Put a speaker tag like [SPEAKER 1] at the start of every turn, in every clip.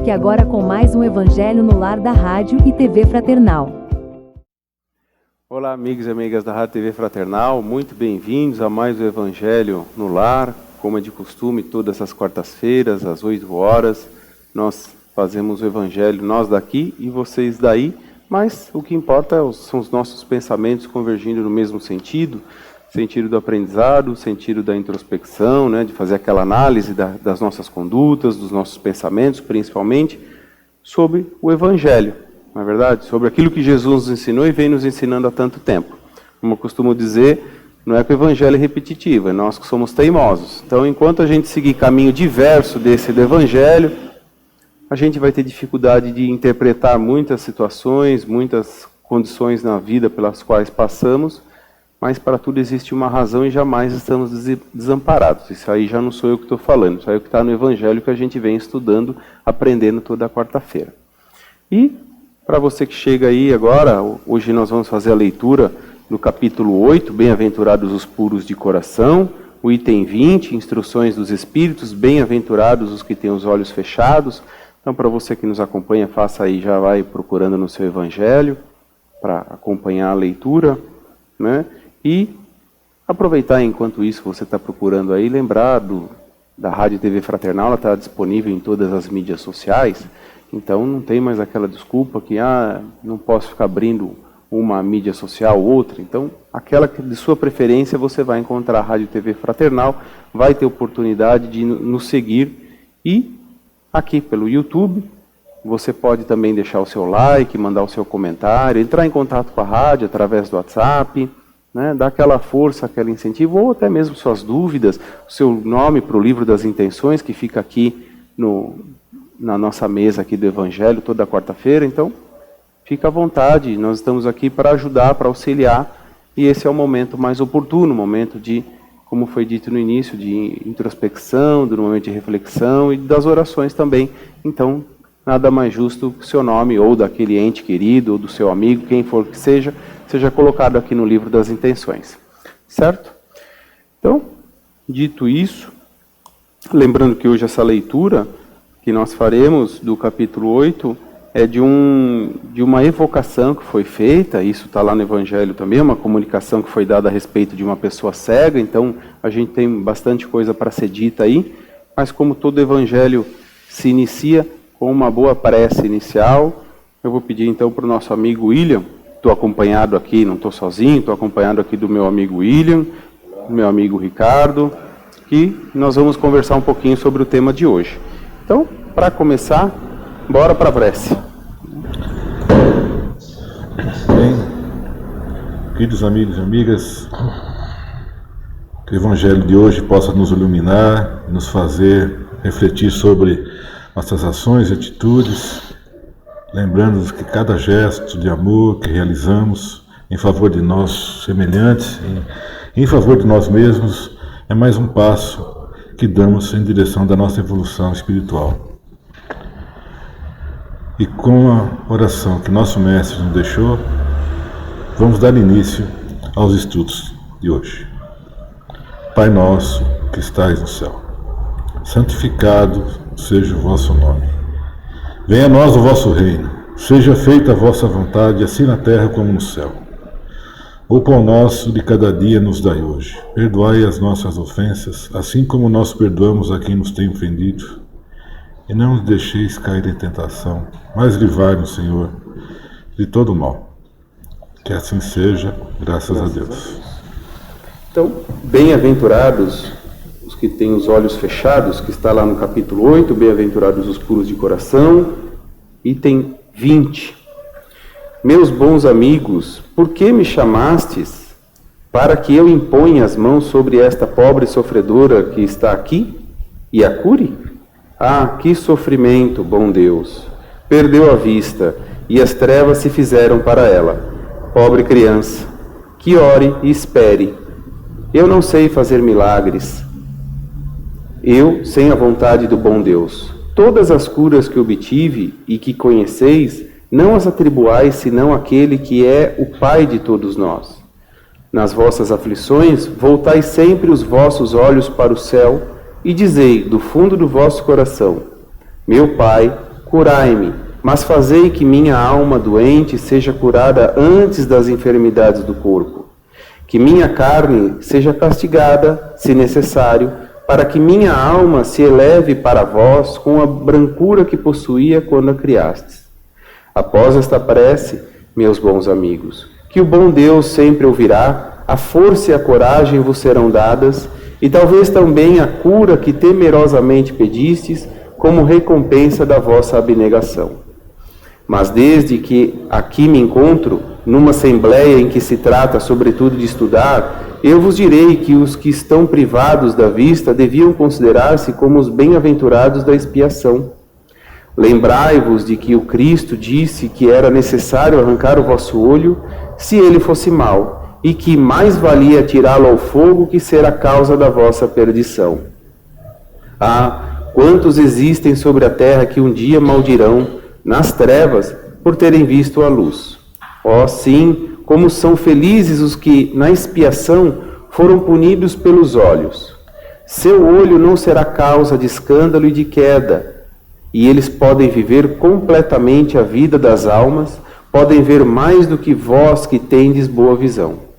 [SPEAKER 1] Fique agora com mais um Evangelho no Lar da Rádio e TV Fraternal.
[SPEAKER 2] Olá, amigos e amigas da Rádio e TV Fraternal, muito bem-vindos a mais um Evangelho no Lar. Como é de costume, todas as quartas-feiras, às 8 horas, nós fazemos o Evangelho, nós daqui e vocês daí, mas o que importa são os nossos pensamentos convergindo no mesmo sentido do aprendizado, sentido da introspecção, né, de fazer aquela análise das nossas condutas, dos nossos pensamentos, principalmente, sobre o Evangelho, não é verdade? Sobre aquilo que Jesus nos ensinou e vem nos ensinando há tanto tempo. Como eu costumo dizer, não é que o Evangelho é repetitivo, é nós que somos teimosos. Então, enquanto a gente seguir caminho diverso desse do Evangelho, a gente vai ter dificuldade de interpretar muitas situações, muitas condições na vida pelas quais passamos, mas para tudo existe uma razão e jamais estamos desamparados. Isso aí já não sou eu que estou falando, isso aí é o que está no Evangelho que a gente vem estudando, aprendendo toda quarta-feira. E, para você que chega aí agora, hoje nós vamos fazer a leitura no capítulo 8, Bem-aventurados os puros de coração, o item 20, Instruções dos Espíritos, Bem-aventurados os que têm os olhos fechados. Então, para você que nos acompanha, faça aí, já vai procurando no seu Evangelho, para acompanhar a leitura, né? E aproveitar enquanto isso você está procurando aí, lembrar da Rádio e TV Fraternal, ela está disponível em todas as mídias sociais, então não tem mais aquela desculpa que não posso ficar abrindo uma mídia social ou outra, então aquela que de sua preferência você vai encontrar a Rádio e TV Fraternal, vai ter oportunidade de nos seguir e aqui pelo YouTube, você pode também deixar o seu like, mandar o seu comentário, entrar em contato com a rádio através do WhatsApp, né, dar aquela força, aquele incentivo, ou até mesmo suas dúvidas, o seu nome para o livro das intenções, que fica aqui na nossa mesa aqui do Evangelho, toda quarta-feira. Então, fica à vontade, nós estamos aqui para ajudar, para auxiliar, e esse é o momento mais oportuno, o momento de, como foi dito no início, de introspecção, do momento de reflexão e das orações também. Então, nada mais justo que o seu nome, ou daquele ente querido, ou do seu amigo, quem for que seja colocado aqui no livro das intenções. Certo? Então, dito isso, lembrando que hoje essa leitura que nós faremos do capítulo 8 é de uma evocação que foi feita, isso está lá no Evangelho também, uma comunicação que foi dada a respeito de uma pessoa cega, então a gente tem bastante coisa para ser dita aí, mas como todo Evangelho se inicia com uma boa prece inicial, eu vou pedir então para o nosso amigo William, estou acompanhado aqui, não estou sozinho, estou acompanhado aqui do meu amigo William, do meu amigo Ricardo, e nós vamos conversar um pouquinho sobre o tema de hoje. Então, para começar, bora para a prece.
[SPEAKER 3] Bem, queridos amigos e amigas, que o Evangelho de hoje possa nos iluminar, nos fazer refletir sobre nossas ações e atitudes, lembrando-nos que cada gesto de amor que realizamos em favor de nossos semelhantes e em favor de nós mesmos é mais um passo que damos em direção da nossa evolução espiritual. E com a oração que nosso Mestre nos deixou, vamos dar início aos estudos de hoje. Pai nosso que estais no céu, santificado seja o vosso nome. Venha a nós o vosso reino, seja feita a vossa vontade, assim na terra como no céu. O pão nosso de cada dia nos dai hoje. Perdoai as nossas ofensas, assim como nós perdoamos a quem nos tem ofendido. E não nos deixeis cair em tentação, mas livrai-nos, Senhor, de todo mal. Que assim seja, graças a Deus.
[SPEAKER 2] Então, bem-aventurados os que têm os olhos fechados, que está lá no capítulo 8, Bem-aventurados os puros de coração, item 20. Meus bons amigos, por que me chamastes para que eu imponha as mãos sobre esta pobre sofredora que está aqui e a cure? Ah, que sofrimento, bom Deus! Perdeu a vista e as trevas se fizeram para ela. Pobre criança, que ore e espere. Eu não sei fazer milagres. Eu, sem a vontade do bom Deus. Todas as curas que obtive e que conheceis, não as atribuais senão àquele que é o Pai de todos nós. Nas vossas aflições, voltai sempre os vossos olhos para o céu e dizei do fundo do vosso coração: meu Pai, curai-me, mas fazei que minha alma doente seja curada antes das enfermidades do corpo. Que minha carne seja castigada, se necessário, para que minha alma se eleve para vós com a brancura que possuía quando a criastes. Após esta prece, meus bons amigos, que o bom Deus sempre ouvirá, a força e a coragem vos serão dadas, e talvez também a cura que temerosamente pedistes, como recompensa da vossa abnegação. Mas desde que aqui me encontro, numa assembleia em que se trata sobretudo de estudar, eu vos direi que os que estão privados da vista deviam considerar-se como os bem-aventurados da expiação. Lembrai-vos de que o Cristo disse que era necessário arrancar o vosso olho se ele fosse mau, e que mais valia tirá-lo ao fogo que ser a causa da vossa perdição. Ah, quantos existem sobre a terra que um dia maldirão nas trevas por terem visto a luz. Ó, sim, como são felizes os que, na expiação, foram punidos pelos olhos. Seu olho não será causa de escândalo e de queda, e eles podem viver completamente a vida das almas, podem ver mais do que vós que tendes boa visão.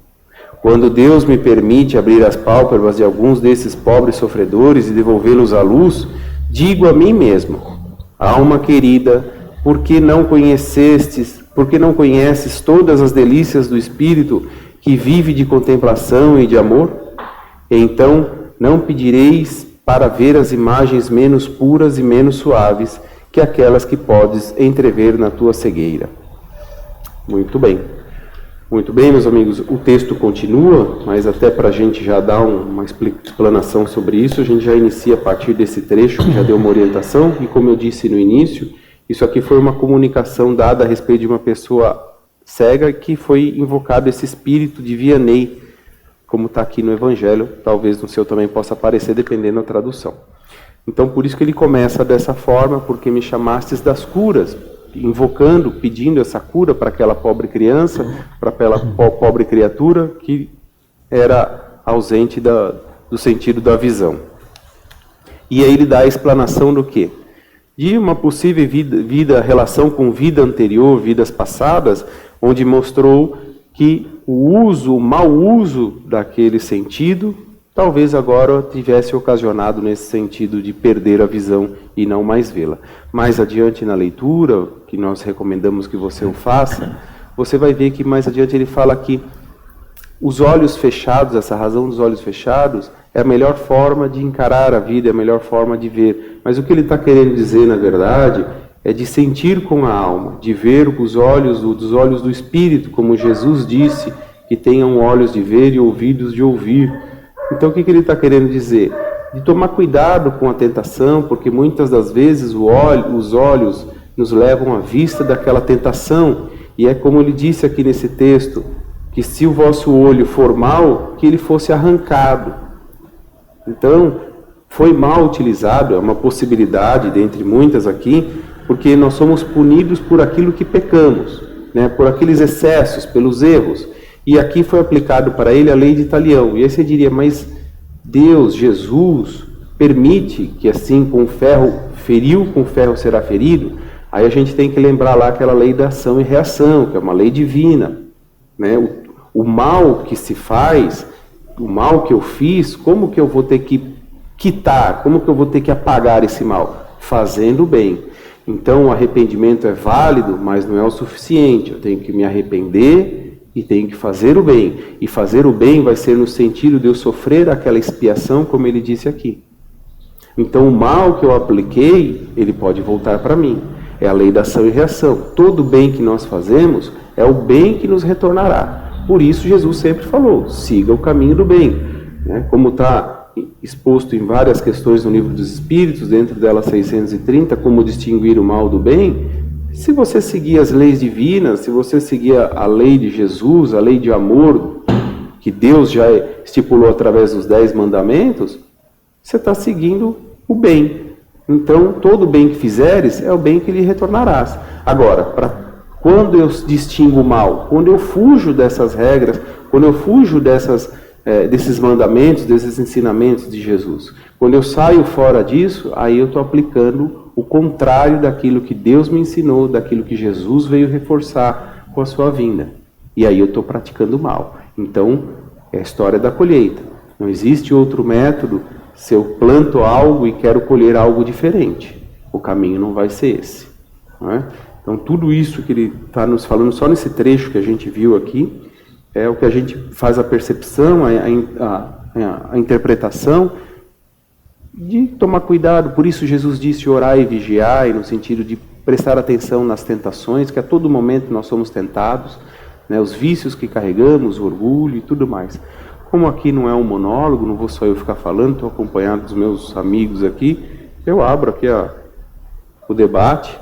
[SPEAKER 2] Quando Deus me permite abrir as pálpebras de alguns desses pobres sofredores e devolvê-los à luz, digo a mim mesmo: alma querida, por que não conheces todas as delícias do Espírito que vive de contemplação e de amor? Então não pedireis para ver as imagens menos puras e menos suaves que aquelas que podes entrever na tua cegueira. Muito bem. Muito bem, meus amigos, o texto continua, mas até para a gente já dar uma explanação sobre isso, a gente já inicia a partir desse trecho, que já deu uma orientação, e como eu disse no início, isso aqui foi uma comunicação dada a respeito de uma pessoa cega que foi invocado esse espírito de Vianney, como está aqui no Evangelho, talvez no seu também possa aparecer, dependendo da tradução. Então, por isso que ele começa dessa forma, porque me chamastes das curas, invocando, pedindo essa cura para aquela pobre criança, para aquela pobre criatura que era ausente do sentido da visão. E aí ele dá a explanação do quê? De uma possível relação com vida anterior, vidas passadas, onde mostrou que o mau uso daquele sentido, talvez agora tivesse ocasionado nesse sentido de perder a visão e não mais vê-la. Mais adiante na leitura, que nós recomendamos que você o faça, você vai ver que mais adiante ele fala que os olhos fechados, essa razão dos olhos fechados, é a melhor forma de encarar a vida, é a melhor forma de ver. Mas o que ele está querendo dizer, na verdade, é de sentir com a alma, de ver com os olhos, dos olhos do Espírito, como Jesus disse, que tenham olhos de ver e ouvidos de ouvir. Então o que ele está querendo dizer? De tomar cuidado com a tentação, porque muitas das vezes os olhos nos levam à vista daquela tentação. E é como ele disse aqui nesse texto, que se o vosso olho for mau, que ele fosse arrancado. Então, foi mal utilizado, é uma possibilidade dentre muitas aqui, porque nós somos punidos por aquilo que pecamos, né, por aqueles excessos, pelos erros. E aqui foi aplicado para ele a lei de talião. E aí você diria, mas Deus, Jesus, permite que assim com ferro, feriu, com ferro será ferido? Aí a gente tem que lembrar lá aquela lei da ação e reação, que é uma lei divina. Né? O mal que se faz, o mal que eu fiz, como que eu vou ter que quitar? Como que eu vou ter que apagar esse mal? Fazendo o bem. Então o arrependimento é válido, mas não é o suficiente. Eu tenho que me arrepender e tenho que fazer o bem. E fazer o bem vai ser no sentido de eu sofrer aquela expiação, como ele disse aqui. Então o mal que eu apliquei, ele pode voltar para mim. É a lei da ação e reação. Todo bem que nós fazemos é o bem que nos retornará. Por isso Jesus sempre falou, siga o caminho do bem. Né? Como está exposto em várias questões no Livro dos Espíritos, dentro dela 630, como distinguir o mal do bem. Se você seguir as leis divinas, se você seguir a lei de Jesus, a lei de amor, que Deus já estipulou através dos 10 mandamentos, você está seguindo o bem. Então, todo bem que fizeres é o bem que lhe retornarás. Agora, quando eu distingo o mal, quando eu fujo dessas regras, quando eu fujo desses mandamentos, desses ensinamentos de Jesus. Quando eu saio fora disso, aí eu estou aplicando o contrário daquilo que Deus me ensinou, daquilo que Jesus veio reforçar com a sua vinda. E aí eu estou praticando mal. Então, é a história da colheita. Não existe outro método se eu planto algo e quero colher algo diferente. O caminho não vai ser esse. Não é? Então, tudo isso que ele está nos falando, só nesse trecho que a gente viu aqui, é o que a gente faz a percepção, a interpretação, de tomar cuidado. Por isso Jesus disse orar e vigiar, no sentido de prestar atenção nas tentações, que a todo momento nós somos tentados, né, os vícios que carregamos, o orgulho e tudo mais. Como aqui não é um monólogo, não vou só eu ficar falando, estou acompanhado dos meus amigos aqui, eu abro aqui o debate,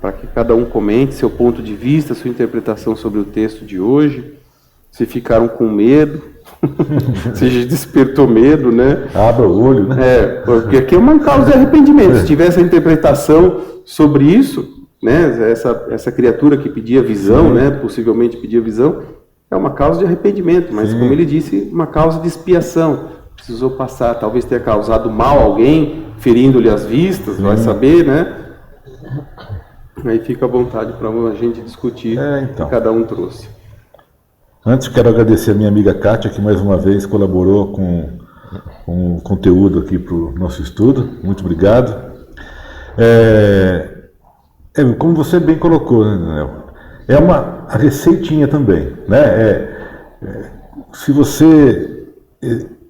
[SPEAKER 2] para que cada um comente seu ponto de vista, sua interpretação sobre o texto de hoje, se ficaram com medo, se despertou medo, né?
[SPEAKER 3] Abra o olho, né?
[SPEAKER 2] Porque aqui é uma causa de arrependimento. Se tivesse a interpretação sobre isso, né? Essa criatura que pedia visão, né? Possivelmente pedia visão, é uma causa de arrependimento, mas como ele disse, uma causa de expiação. Precisou passar, talvez tenha causado mal a alguém, ferindo-lhe as vistas, vai saber, né? Aí fica à vontade para a gente discutir o que cada um trouxe.
[SPEAKER 3] Antes, quero agradecer a minha amiga Kátia, que mais uma vez colaborou com o conteúdo aqui para o nosso estudo. Muito obrigado. Como você bem colocou, né, Daniel? É uma receitinha também, né? Se você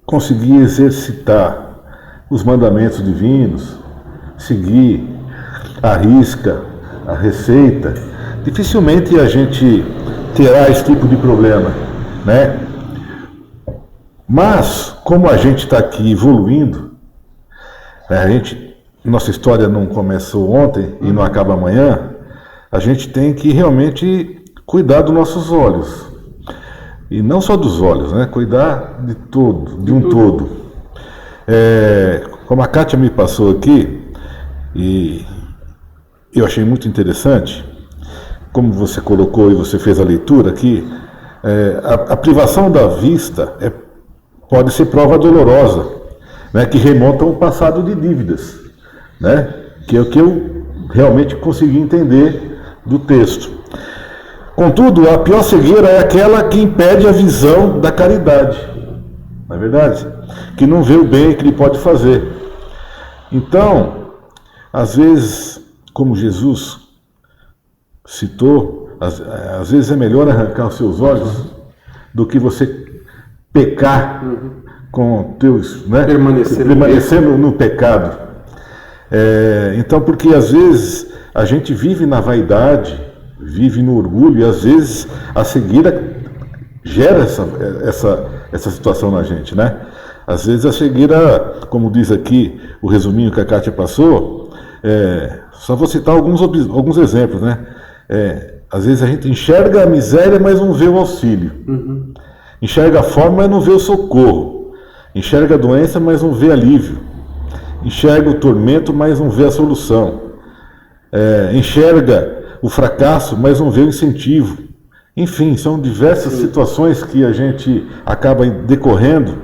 [SPEAKER 3] conseguir exercitar os mandamentos divinos, seguir a risca, a receita, dificilmente a gente terá esse tipo de problema, né? Mas, como a gente está aqui evoluindo, nossa história não começou ontem e não acaba amanhã, a gente tem que realmente cuidar dos nossos olhos. E não só dos olhos, né? Cuidar de todo, de um todo. Como a Kátia me passou aqui, e eu achei muito interessante, como você colocou e você fez a leitura aqui, a privação da vista pode ser prova dolorosa, né, que remonta ao passado de dívidas, né, que é o que eu realmente consegui entender do texto. Contudo, a pior cegueira é aquela que impede a visão da caridade, não é verdade? Que não vê o bem que ele pode fazer. Então, às vezes, como Jesus citou, às vezes é melhor arrancar os seus olhos do que você pecar com teus, né? Permanecendo no pecado. Então, porque às vezes a gente vive na vaidade, vive no orgulho, e às vezes a cegueira gera essa situação na gente, né? Às vezes a cegueira, como diz aqui o resuminho que a Kátia passou, só vou citar alguns exemplos, né? Às vezes a gente enxerga a miséria, mas não vê o auxílio. Enxerga a fome, mas não vê o socorro. Enxerga a doença, mas não vê alívio. Enxerga o tormento, mas não vê a solução. Enxerga o fracasso, mas não vê o incentivo. Enfim, são diversas situações que a gente acaba decorrendo.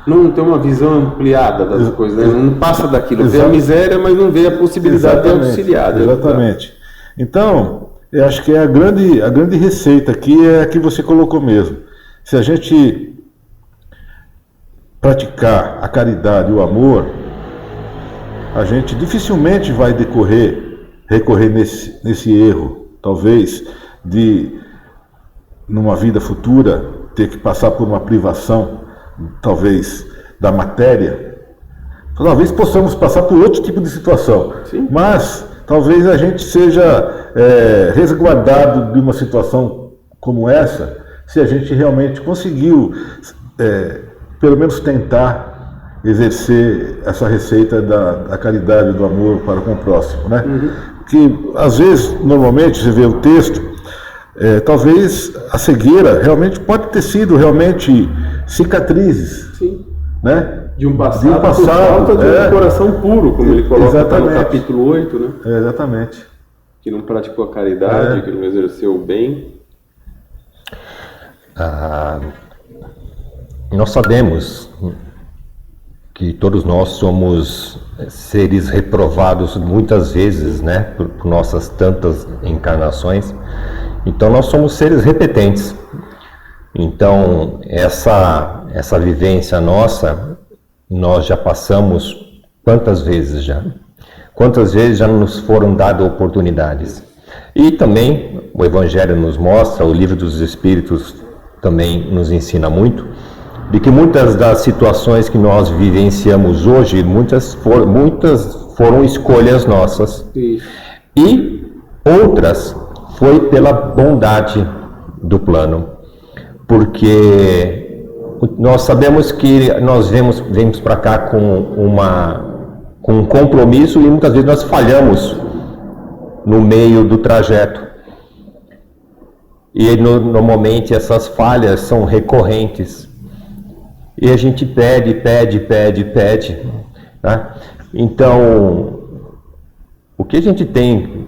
[SPEAKER 2] Não tem uma visão ampliada das coisas, né? Não passa daquilo. Vê a miséria, mas não vê a possibilidade de auxiliar.
[SPEAKER 3] Exatamente. Então, eu acho que a grande receita aqui é a que você colocou mesmo. Se a gente praticar a caridade e o amor, a gente dificilmente vai recorrer nesse erro, talvez, de, numa vida futura, ter que passar por uma privação, talvez, da matéria. Talvez possamos passar por outro tipo de situação. Sim. Mas talvez a gente seja resguardado de uma situação como essa, se a gente realmente conseguiu, pelo menos tentar exercer essa receita da caridade e do amor para com o próximo, né? Que às vezes, normalmente, você vê o texto, talvez a cegueira realmente pode ter sido realmente cicatrizes. Sim. Né?
[SPEAKER 2] De um passado por falta de um coração puro, como ele coloca no capítulo 8, né?
[SPEAKER 3] Exatamente.
[SPEAKER 2] Que não praticou a caridade, que não exerceu o bem.
[SPEAKER 4] nós sabemos que todos nós somos seres reprovados muitas vezes, né, por nossas tantas encarnações. Então nós somos seres repetentes. Então essa vivência nossa, nós já passamos quantas vezes já? Quantas vezes já nos foram dadas oportunidades? E também o Evangelho nos mostra, o Livro dos Espíritos também nos ensina muito, de que muitas das situações que nós vivenciamos hoje, muitas foram escolhas nossas. Sim. E outras foi pela bondade do plano. Porque nós sabemos que nós vemos para cá com um compromisso e muitas vezes nós falhamos no meio do trajeto. E normalmente essas falhas são recorrentes. E a gente pede. Tá? Então, o que a gente tem,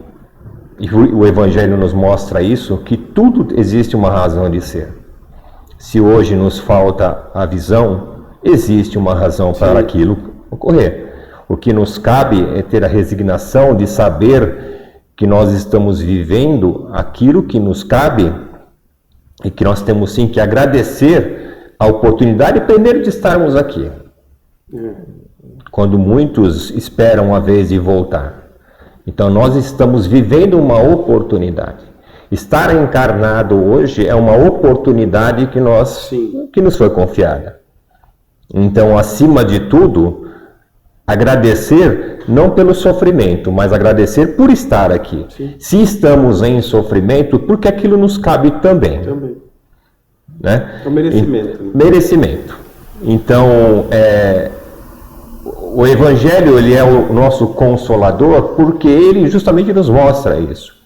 [SPEAKER 4] e o Evangelho nos mostra isso, que tudo existe uma razão de ser. Se hoje nos falta a visão, existe uma razão para aquilo ocorrer. O que nos cabe é ter a resignação de saber que nós estamos vivendo aquilo que nos cabe e que nós temos sim que agradecer a oportunidade primeiro de estarmos aqui. Quando muitos esperam a vez de voltar. Então nós estamos vivendo uma oportunidade. Estar encarnado hoje é uma oportunidade que nos foi confiada. Então, acima de tudo, agradecer não pelo sofrimento, mas agradecer por estar aqui. Sim. Se estamos em sofrimento, porque aquilo nos cabe também. Né?
[SPEAKER 2] É um merecimento.
[SPEAKER 4] Merecimento. Então, o Evangelho ele é o nosso consolador, porque ele justamente nos mostra isso.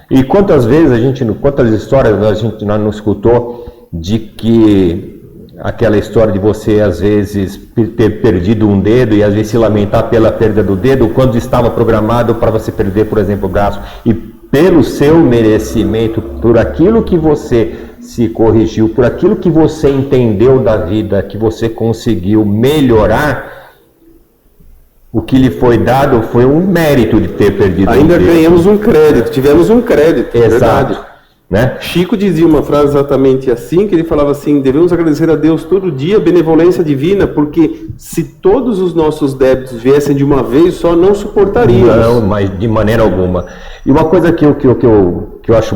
[SPEAKER 4] E quantas vezes quantas histórias a gente não escutou de que aquela história de você às vezes ter perdido um dedo e às vezes se lamentar pela perda do dedo quando estava programado para você perder, por exemplo, o braço, e pelo seu merecimento, por aquilo que você se corrigiu, por aquilo que você entendeu da vida, que você conseguiu melhorar, o que lhe foi dado foi um mérito de ter perdido.
[SPEAKER 2] Ainda ganhamos um crédito, tivemos um crédito.
[SPEAKER 4] Exato.
[SPEAKER 2] Verdade.
[SPEAKER 4] Né?
[SPEAKER 2] Chico dizia uma frase exatamente assim, que ele falava assim: devemos agradecer a Deus todo dia a benevolência divina, porque se todos os nossos débitos viessem de uma vez só, não suportaríamos.
[SPEAKER 4] Não, mas de maneira alguma. E uma coisa que eu acho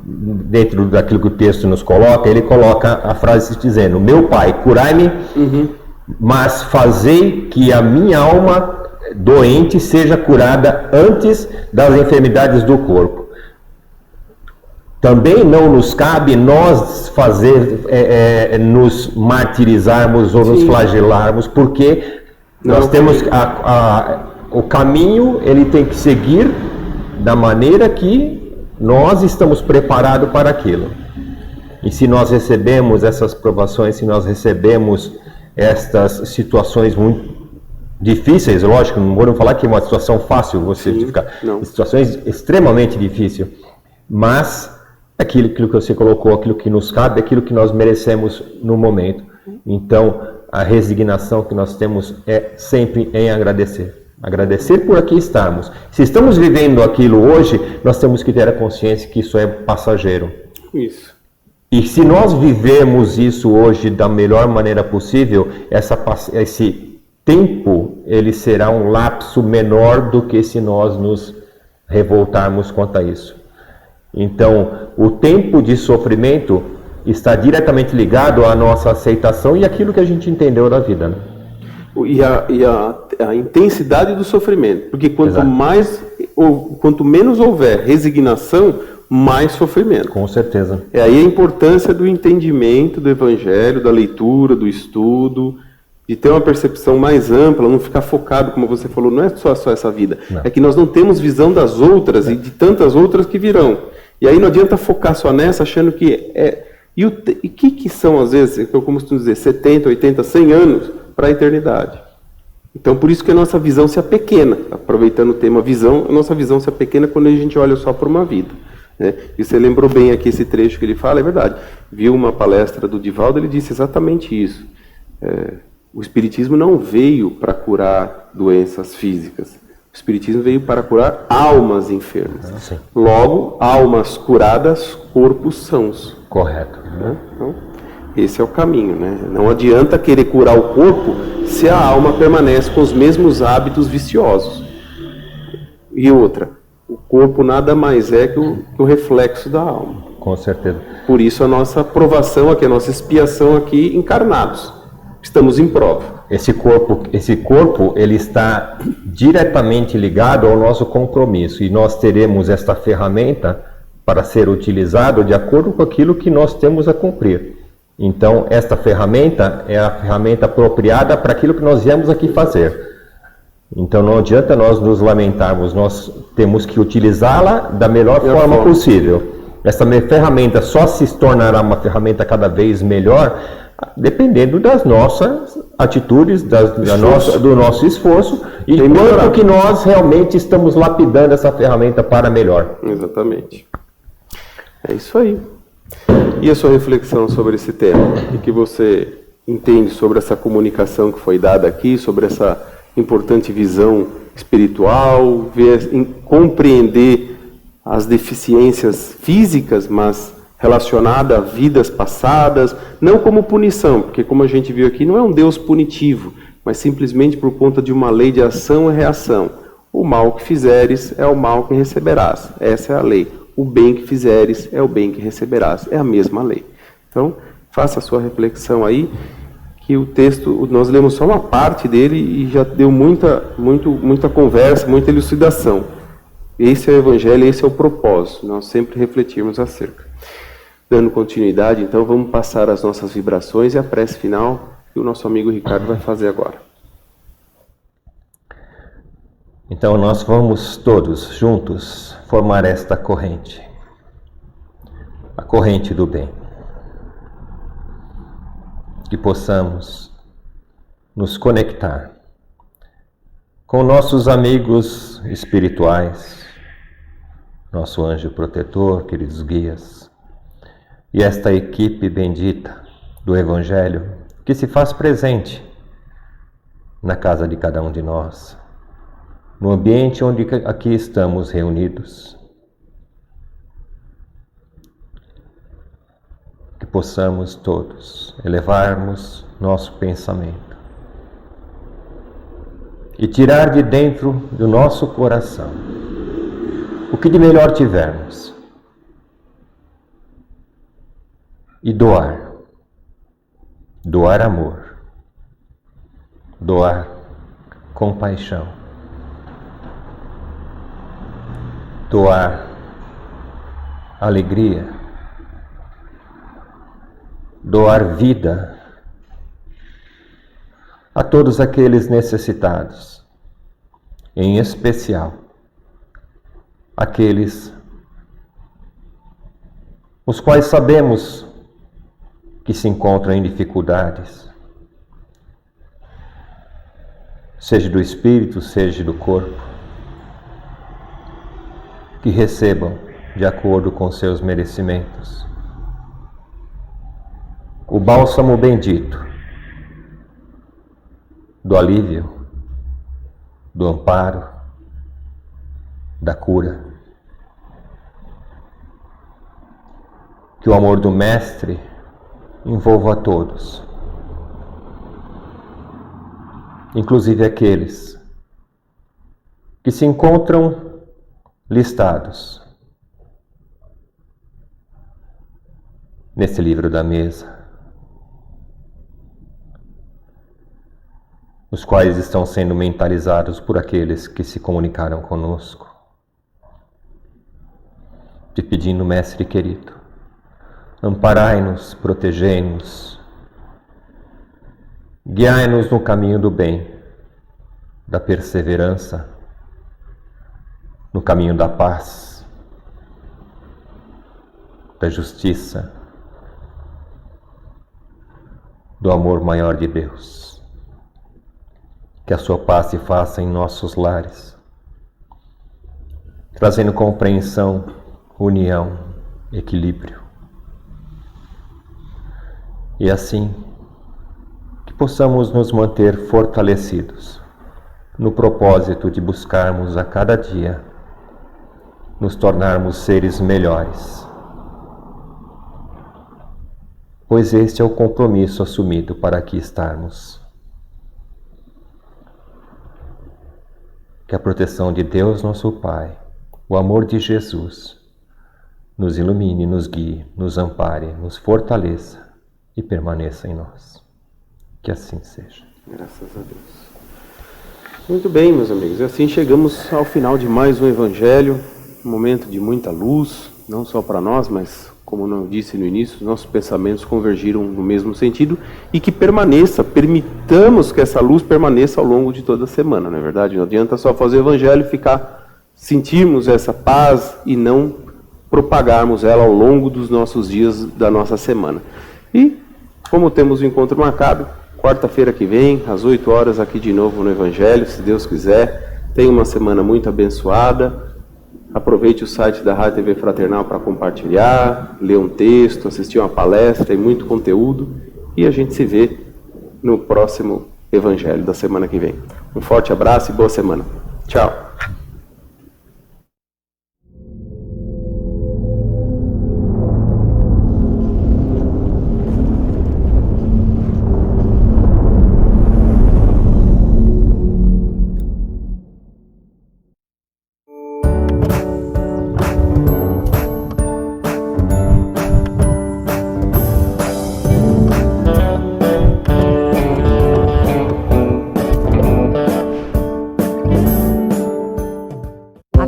[SPEAKER 4] dentro daquilo que o texto nos coloca, ele coloca a frase dizendo: meu Pai, curai-me, mas fazei que a minha alma doente seja curada antes das enfermidades do corpo. Também não nos cabe nós nos martirizarmos ou nos flagelarmos, porque nós temos o caminho, ele tem que seguir da maneira que nós estamos preparados para aquilo. E se nós recebemos essas provações, se nós recebemos estas situações muito difíceis, lógico, não vou falar que é uma situação fácil você ficar, situações extremamente difíceis, mas aquilo que você colocou, aquilo que nos cabe, aquilo que nós merecemos no momento. Então, a resignação que nós temos é sempre em agradecer. Agradecer por aqui estarmos. Se estamos vivendo aquilo hoje, nós temos que ter a consciência que isso é passageiro.
[SPEAKER 2] Isso.
[SPEAKER 4] E se nós vivemos isso hoje da melhor maneira possível, esse tempo ele será um lapso menor do que se nós nos revoltarmos quanto a isso. Então, o tempo de sofrimento está diretamente ligado à nossa aceitação e aquilo que a gente entendeu da vida, né?
[SPEAKER 2] E a intensidade do sofrimento, porque quanto menos houver resignação, mais sofrimento.
[SPEAKER 4] Com certeza.
[SPEAKER 2] É aí a importância do entendimento do Evangelho, da leitura, do estudo, de ter uma percepção mais ampla, não ficar focado, como você falou, não é só essa vida. Não. É que nós não temos visão das outras e de tantas outras que virão. E aí não adianta focar só nessa, achando que E o que são, às vezes, eu costumo dizer, 70, 80, 100 anos para a eternidade. Então, por isso que a nossa visão se apequena. Aproveitando o tema visão, a nossa visão se apequena quando a gente olha só para uma vida. né? E você lembrou bem aqui esse trecho que ele fala, é verdade. Viu uma palestra do Divaldo, ele disse exatamente isso. O Espiritismo não veio para curar doenças físicas. O Espiritismo veio para curar almas enfermas.
[SPEAKER 4] Sim.
[SPEAKER 2] Logo, almas curadas, corpos sãos.
[SPEAKER 4] Correto.
[SPEAKER 2] Né? Então, esse é o caminho, né? Não adianta querer curar o corpo se a alma permanece com os mesmos hábitos viciosos. E outra, o corpo nada mais é que o reflexo da alma.
[SPEAKER 4] Com certeza.
[SPEAKER 2] Por isso a nossa provação aqui, a nossa expiação aqui, encarnados. Estamos em prova.
[SPEAKER 4] Esse corpo, ele está diretamente ligado ao nosso compromisso, e nós teremos esta ferramenta para ser utilizado de acordo com aquilo que nós temos a cumprir. Então, esta ferramenta é a ferramenta apropriada para aquilo que nós viemos aqui fazer. Então, não adianta nós nos lamentarmos, nós temos que utilizá-la da melhor forma possível. Essa ferramenta só se tornará uma ferramenta cada vez melhor dependendo das nossas atitudes, do nosso esforço e quanto que nós realmente estamos lapidando essa ferramenta para melhor.
[SPEAKER 2] Exatamente. É isso aí. E a sua reflexão sobre esse tema? O que você entende sobre essa comunicação que foi dada aqui, sobre essa importante visão espiritual, compreender as deficiências físicas, mas relacionada a vidas passadas, não como punição, porque como a gente viu aqui, não é um Deus punitivo, mas simplesmente por conta de uma lei de ação e reação. O mal que fizeres é o mal que receberás. Essa é a lei. O bem que fizeres é o bem que receberás. É a mesma lei. Então, faça a sua reflexão aí, que o texto, nós lemos só uma parte dele e já deu muita conversa, muita elucidação. Esse é o Evangelho, esse é o propósito, nós sempre refletirmos acerca. Dando continuidade, então, vamos passar as nossas vibrações e a prece final que o nosso amigo Ricardo vai fazer agora.
[SPEAKER 4] Então, nós vamos todos juntos formar esta corrente, a corrente do bem. Que possamos nos conectar com nossos amigos espirituais, nosso anjo protetor, queridos guias, e esta equipe bendita do Evangelho que se faz presente na casa de cada um de nós, no ambiente onde aqui estamos reunidos. Que possamos todos elevarmos nosso pensamento e tirar de dentro do nosso coração o que de melhor tivermos e doar amor, doar compaixão, doar alegria, doar vida a todos aqueles necessitados, em especial aqueles os quais sabemos que se encontram em dificuldades, seja do espírito, seja do corpo, que recebam de acordo com seus merecimentos o bálsamo bendito do alívio, do amparo, da cura. Que o amor do Mestre envolva a todos, inclusive aqueles que se encontram listados nesse livro da mesa, os quais estão sendo mentalizados por aqueles que se comunicaram conosco, te pedindo, Mestre querido, amparai-nos, protegei-nos, guiai-nos no caminho do bem, da perseverança, no caminho da paz, da justiça, do amor maior de Deus. Que a sua paz se faça em nossos lares, trazendo compreensão união, equilíbrio. E assim, que possamos nos manter fortalecidos no propósito de buscarmos a cada dia nos tornarmos seres melhores, pois este é o compromisso assumido para aqui estarmos. Que a proteção de Deus, nosso Pai, o amor de Jesus, nos ilumine, nos guie, nos ampare, nos fortaleça e permaneça em nós. Que assim seja.
[SPEAKER 2] Graças a Deus. Muito bem, meus amigos. E assim chegamos ao final de mais um Evangelho, um momento de muita luz, não só para nós, mas, como eu disse no início, nossos pensamentos convergiram no mesmo sentido e que permaneça, permitamos que essa luz permaneça ao longo de toda a semana, não é verdade? Não adianta só fazer o Evangelho e sentirmos essa paz e não propagarmos ela ao longo dos nossos dias da nossa semana. E, como temos o encontro marcado, quarta-feira que vem, às 8 horas, aqui de novo no Evangelho, se Deus quiser. Tenha uma semana muito abençoada. Aproveite o site da Rádio TV Fraternal para compartilhar, ler um texto, assistir uma palestra e muito conteúdo. E a gente se vê no próximo Evangelho da semana que vem. Um forte abraço e boa semana. Tchau.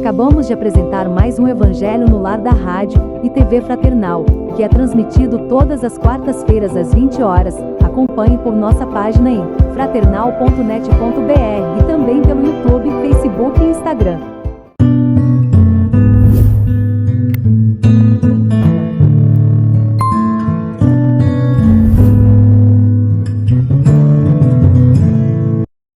[SPEAKER 1] Acabamos de apresentar mais um Evangelho no Lar da Rádio e TV Fraternal, que é transmitido todas as quartas-feiras às 20 horas. Acompanhe por nossa página em fraternal.net.br e também pelo YouTube, Facebook e Instagram.